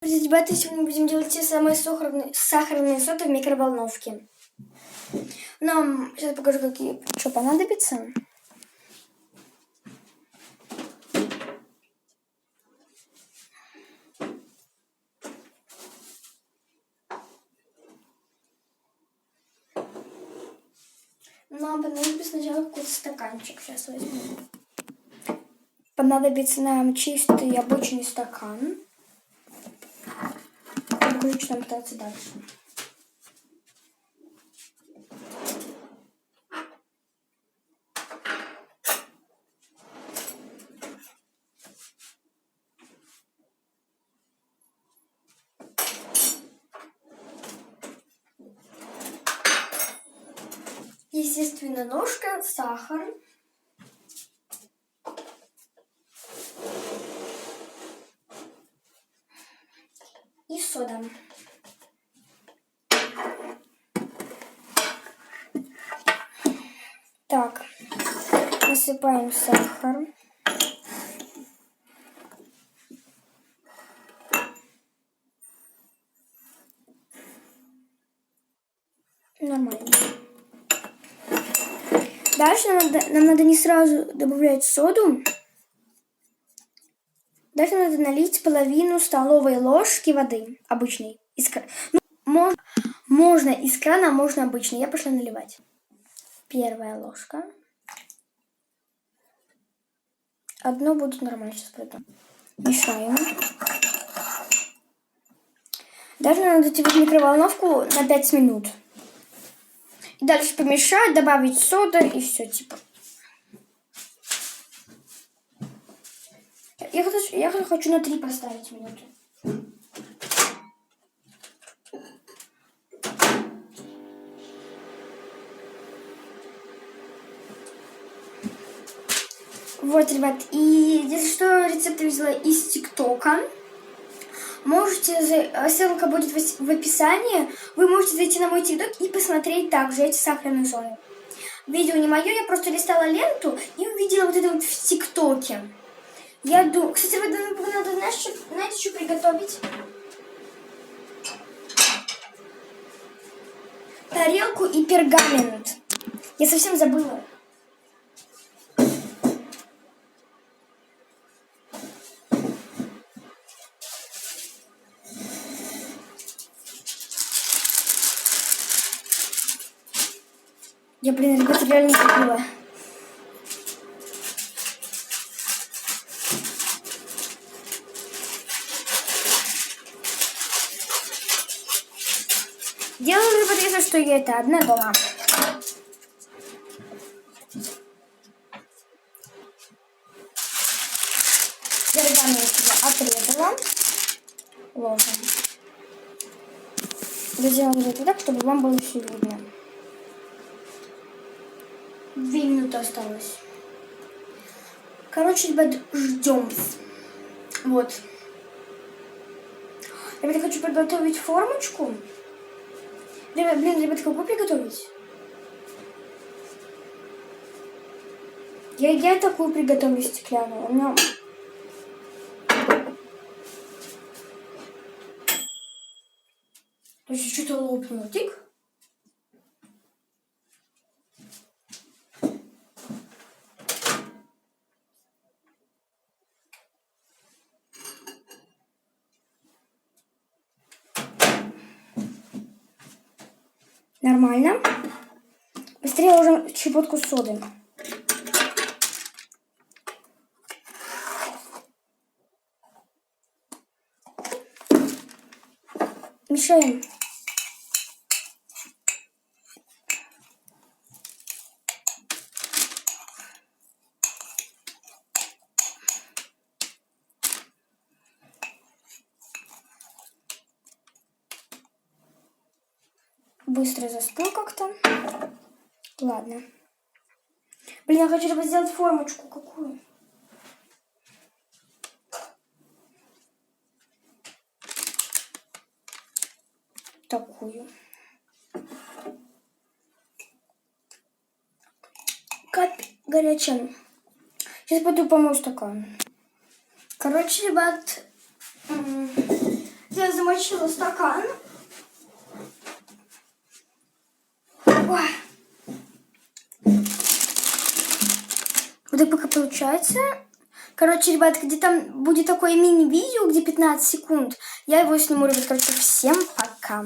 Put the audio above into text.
Ребята, сегодня будем делать те самые сахарные соты в микроволновке. Нам сейчас покажу, что понадобится. Нам понадобится сначала какой-то стаканчик. Сейчас возьму. Понадобится нам чистый обычный стакан. Покажу, что нам пытаться дальше. Естественно, ножка, сахар. И сода. Так, насыпаем сахар. Нормально. Дальше нам надо не сразу добавлять соду. Дальше надо налить половину столовой ложки воды обычной. Можно из крана, можно обычной. Я пошла наливать. Первая ложка. Одно будет нормально. Сейчас пройду. Мешаем. Дальше надо идти в микроволновку на 5 минут. И дальше помешать, добавить соду и все типа. Я хочу на 3 поставить минуты. Вот, ребят, и если что, рецепт я взяла из ТикТока. Ссылка будет в описании. Вы можете зайти на мой ТикТок и посмотреть также эти сахарные соли. Видео не мое, я просто листала ленту и увидела вот это вот в ТикТоке. Я думаю, кстати, надо, знаете, что приготовить? Тарелку и пергамент. Я совсем забыла. Я, ребята, реально забыла. Делаю, ребята, что я это одна дома. Пергамент я отрезала. Ложим. Сделаем это так, чтобы вам было все видно. 2 минуты осталось. Короче, ребят, ждем. Вот. Ребята, хочу приготовить формочку. Ребята, какую приготовить? Я такую приготовлю стеклянную. У меня... То есть что-то лопнуло. Тик. Нормально. Быстрее ложим щепотку соды. Мешаем. Быстро застыл как-то. Ладно. Я хочу сделать формочку какую. Такую. Капель горячая. Сейчас пойду помою стакан. Короче, ребят, я замочила стакан. Ой. Вот так пока получается. Короче, ребят, где там будет такое мини-видео, где 15 секунд, я его сниму, ребят. Короче, всем пока.